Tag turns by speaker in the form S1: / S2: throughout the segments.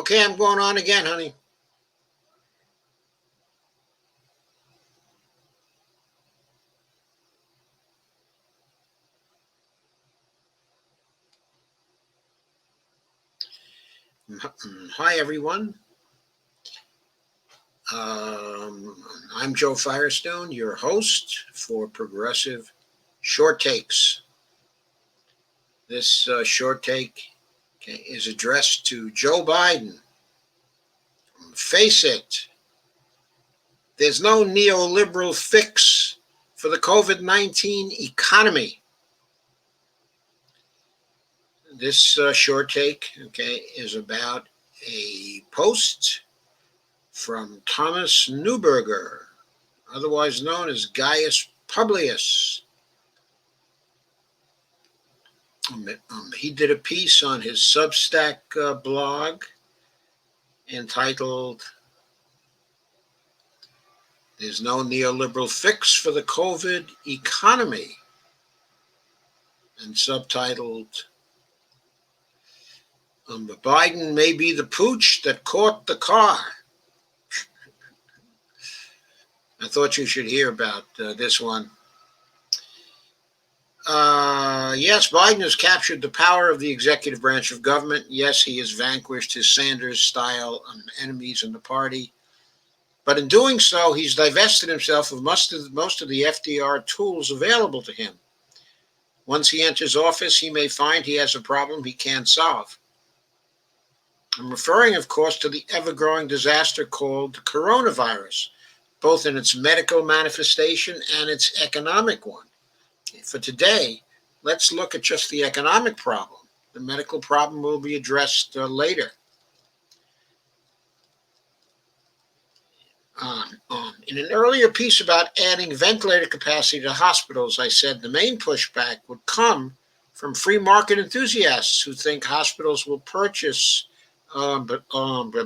S1: Okay, I'm going on again, honey. Hi, everyone. I'm Joe Firestone, your host for Progressive Short Takes. This short take is addressed to Joe Biden. Face it, there's no neoliberal fix for the COVID-19 economy. This short take, is about a post from Thomas Neuberger, otherwise known as Gaius Publius. He did a piece on his Substack blog entitled "There's No Neoliberal Fix for the COVID Economy," and subtitled "Biden May Be the Pooch That Caught the Car." I thought you should hear about this one. Yes, Biden has captured the power of the executive branch of government. Yes, he has vanquished his Sanders-style enemies in the party. But in doing so, he's divested himself of most of the FDR tools available to him. Once he enters office, he may find he has a problem he can't solve. I'm referring, of course, to the ever-growing disaster called coronavirus, both in its medical manifestation and its economic one. For today, let's look at just the economic problem. The medical problem will be addressed later. In an earlier piece about adding ventilator capacity to hospitals, I said the main pushback would come from free market enthusiasts who think hospitals will purchase but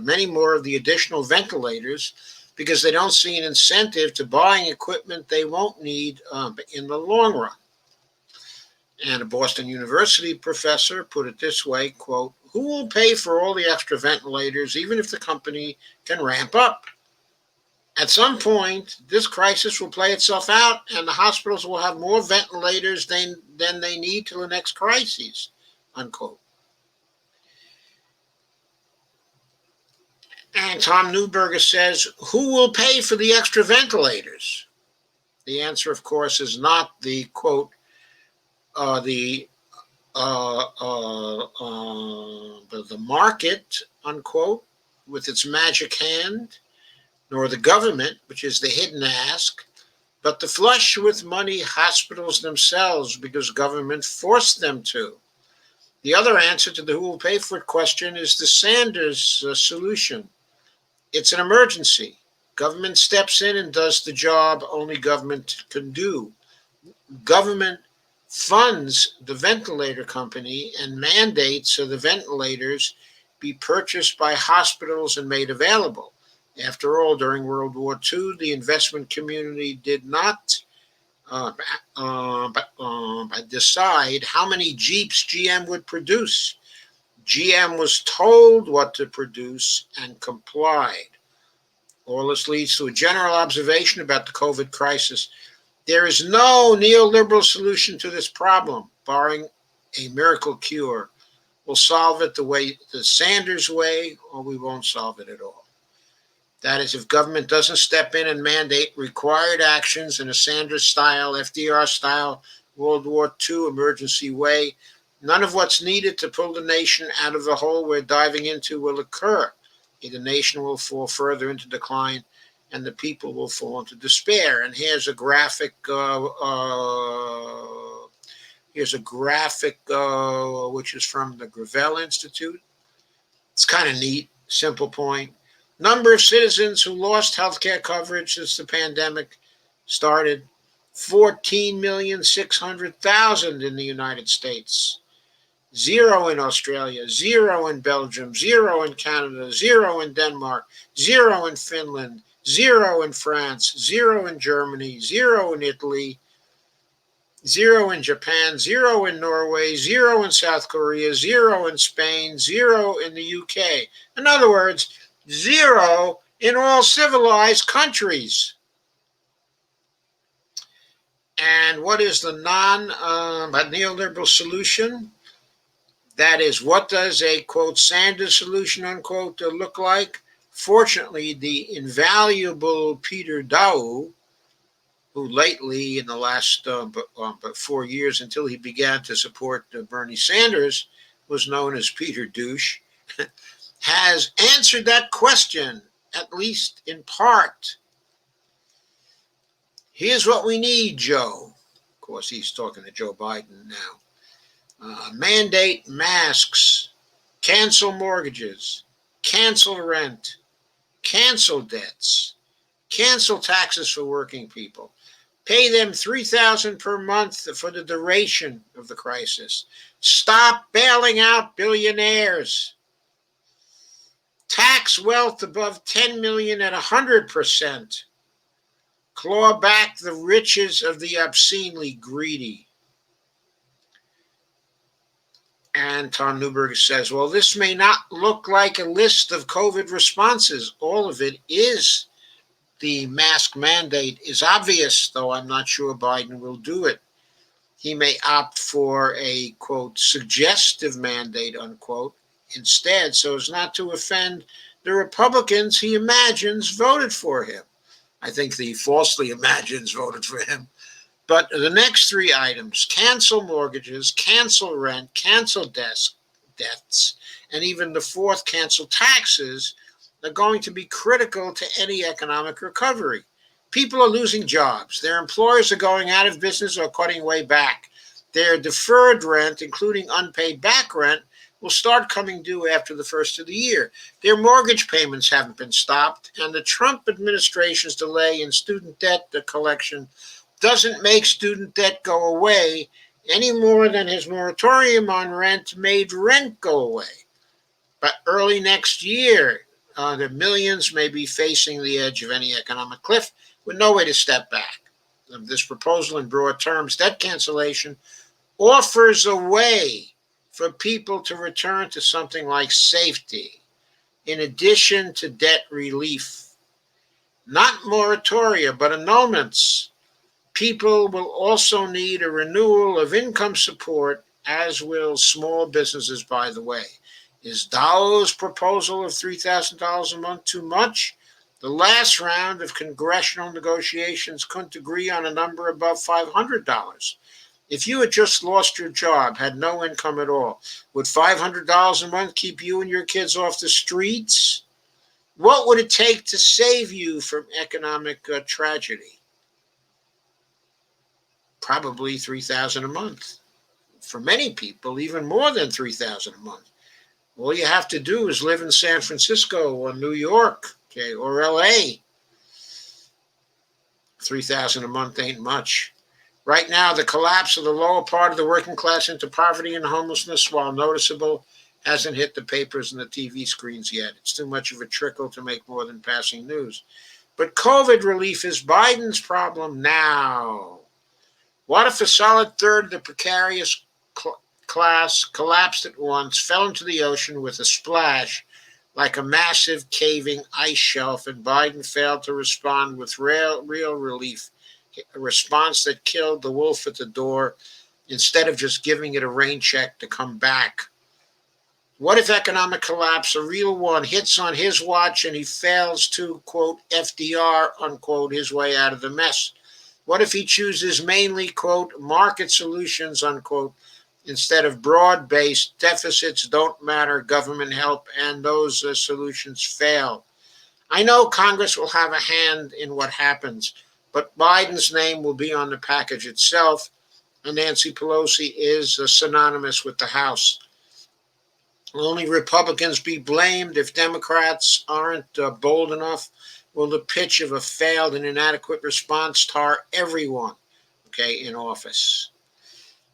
S1: many more of the additional ventilators because they don't see an incentive to buying equipment they won't need in the long run. And a Boston University professor put it this way, quote, "Who will pay for all the extra ventilators even if the company can ramp up? At some point, this crisis will play itself out and the hospitals will have more ventilators than they need till the next crisis," unquote. And Tom Neuberger says, who will pay for the extra ventilators? The answer, of course, is not the, quote, the market, unquote, with its magic hand, nor the government, which is the hidden ask, but the flush with money hospitals themselves because government forced them to. The other answer to the who will pay for it question is the Sanders solution. It's an emergency. Government steps in and does the job only government can do. Government funds the ventilator company and mandates so the ventilators be purchased by hospitals and made available. After all, during World War II, the investment community did not decide how many Jeeps GM would produce. GM was told what to produce and complied. All this leads to a general observation about the COVID crisis. There is no neoliberal solution to this problem, barring a miracle cure. We'll solve it the Sanders way, or we won't solve it at all. That is, if government doesn't step in and mandate required actions in a Sanders-style, FDR-style, World War II emergency way, none of what's needed to pull the nation out of the hole we're diving into will occur. The nation will fall further into decline, and the people will fall into despair. And here's a graphic. Which is from the Gravel Institute. It's kind of neat. Simple point. Number of citizens who lost healthcare coverage since the pandemic started: 14,600,000 in the United States. 0 in Australia, 0 in Belgium, 0 in Canada, 0 in Denmark, 0 in Finland, 0 in France, 0 in Germany, 0 in Italy, 0 in Japan, 0 in Norway, 0 in South Korea, 0 in Spain, 0 in the UK. In other words, 0 in all civilized countries. And what is the neoliberal solution? That is, what does a, quote, Sanders solution, unquote, look like? Fortunately, the invaluable Peter Dow, who lately, in the last 4 years until he began to support Bernie Sanders, was known as Peter Douche, has answered that question, at least in part. Here's what we need, Joe. Of course, he's talking to Joe Biden now. Mandate masks, cancel mortgages, cancel rent, cancel debts, cancel taxes for working people, pay them $3,000 per month for the duration of the crisis, stop bailing out billionaires, tax wealth above 10 million at 100%, claw back the riches of the obscenely greedy. And Tom Newberg says, well, this may not look like a list of COVID responses. All of it is. The mask mandate is obvious, though I'm not sure Biden will do it. He may opt for a, quote, suggestive mandate, unquote, instead, so as not to offend the Republicans he imagines voted for him. I think the falsely imagines voted for him. But the next three items, cancel mortgages, cancel rent, cancel debts, and even the fourth, cancel taxes, are going to be critical to any economic recovery. People are losing jobs. Their employers are going out of business or cutting way back. Their deferred rent, including unpaid back rent, will start coming due after the first of the year. Their mortgage payments haven't been stopped, and the Trump administration's delay in student debt collection doesn't make student debt go away any more than his moratorium on rent made rent go away. But early next year, the millions may be facing the edge of any economic cliff with no way to step back. This proposal, in broad terms, debt cancellation, offers a way for people to return to something like safety, in addition to debt relief. Not moratoria, but annulments. People will also need a renewal of income support, as will small businesses, by the way. Is Dow's proposal of $3,000 a month too much? The last round of congressional negotiations couldn't agree on a number above $500. If you had just lost your job, had no income at all, would $500 a month keep you and your kids off the streets? What would it take to save you from economic tragedy? Probably $3,000 a month. For many people, even more than $3,000 a month. All you have to do is live in San Francisco or New York, okay, or LA. $3,000 a month ain't much. Right now, the collapse of the lower part of the working class into poverty and homelessness, while noticeable, hasn't hit the papers and the TV screens yet. It's too much of a trickle to make more than passing news. But COVID relief is Biden's problem now. What if a solid third of the precarious class collapsed at once, fell into the ocean with a splash like a massive caving ice shelf, and Biden failed to respond with real relief, a response that killed the wolf at the door instead of just giving it a rain check to come back? What if economic collapse, a real one, hits on his watch and he fails to, quote, FDR, unquote, his way out of the mess? What if he chooses mainly, quote, market solutions, unquote, instead of broad-based deficits don't matter, government help, and those solutions fail? I know Congress will have a hand in what happens, but Biden's name will be on the package itself, and Nancy Pelosi is synonymous with the House. Only Republicans be blamed if Democrats aren't bold enough. Will the pitch of a failed and inadequate response tar everyone, okay, in office?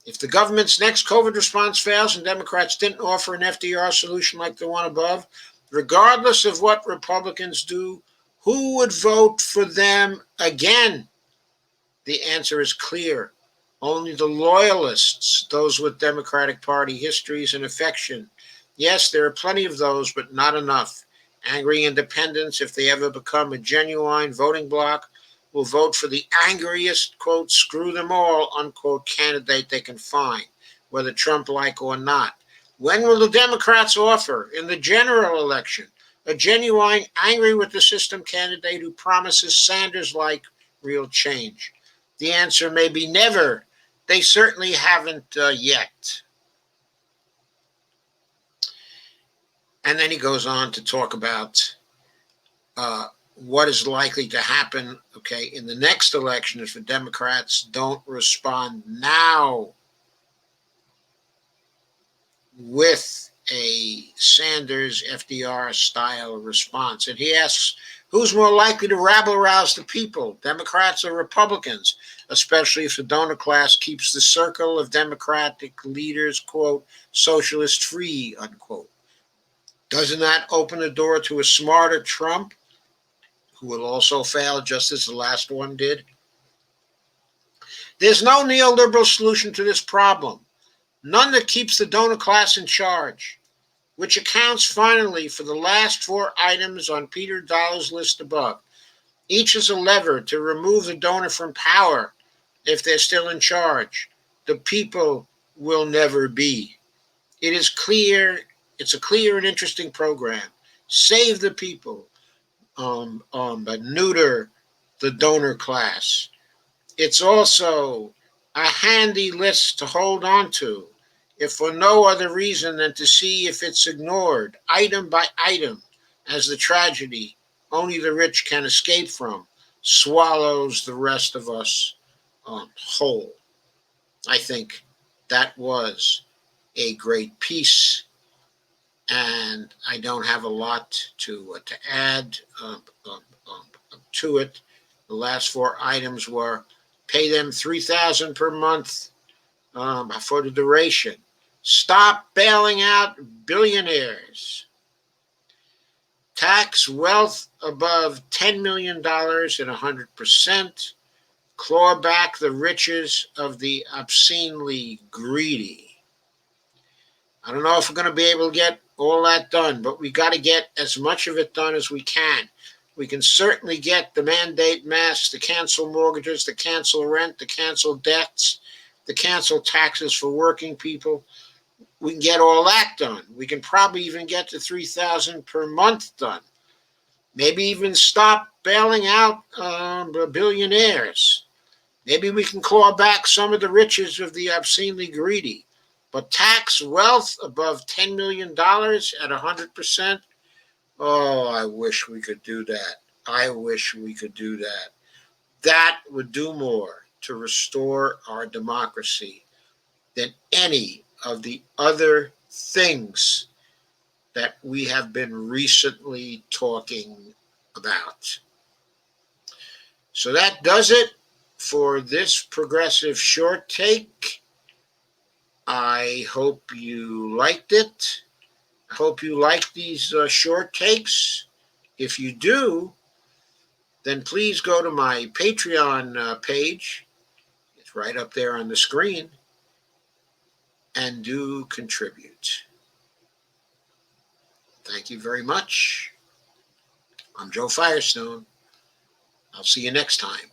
S1: If the government's next COVID response fails and Democrats didn't offer an FDR solution like the one above, regardless of what Republicans do, who would vote for them again? The answer is clear. Only the loyalists, those with Democratic Party histories and affection. Yes, there are plenty of those, but not enough. Angry independents, if they ever become a genuine voting bloc, will vote for the angriest, quote, screw them all, unquote, candidate they can find, whether Trump-like or not. When will the Democrats offer, in the general election, a genuine, angry with the system candidate who promises Sanders-like real change? The answer may be never. They certainly haven't yet. And then he goes on to talk about what is likely to happen, okay, in the next election if the Democrats don't respond now with a Sanders FDR style response. And he asks, who's more likely to rabble rouse the people, Democrats or Republicans, especially if the donor class keeps the circle of Democratic leaders, quote, socialist free, unquote? Doesn't that open the door to a smarter Trump, who will also fail just as the last one did? There's no neoliberal solution to this problem, none that keeps the donor class in charge, which accounts finally for the last four items on Peter Dollar's list above. Each is a lever to remove the donor from power if they're still in charge. The people will never be. It is clear, it's a clear and interesting program. Save the people, but neuter the donor class. It's also a handy list to hold on to, if for no other reason than to see if it's ignored, item by item, as the tragedy only the rich can escape from swallows the rest of us whole. I think that was a great piece, and I don't have a lot to add to it. The last four items were pay them $3,000 per month for the duration. Stop bailing out billionaires. Tax wealth above $10 million at 100%. Claw back the riches of the obscenely greedy. I don't know if we're going to be able to get all that done, but we got to get as much of it done as we can. We can certainly get the mandate masks, the cancel mortgages, the cancel rent, the cancel debts, the cancel taxes for working people. We can get all that done. We can probably even get to $3,000 per month done. Maybe even stop bailing out billionaires. Maybe we can claw back some of the riches of the obscenely greedy. But tax wealth above $10 million at 100%, oh, I wish we could do that. I wish we could do that. That would do more to restore our democracy than any of the other things that we have been recently talking about. So that does it for this progressive short take. I hope you liked it. I hope you like these short takes. If you do, then please go to my Patreon page. It's right up there on the screen. And do contribute. Thank you very much. I'm Joe Firestone. I'll see you next time.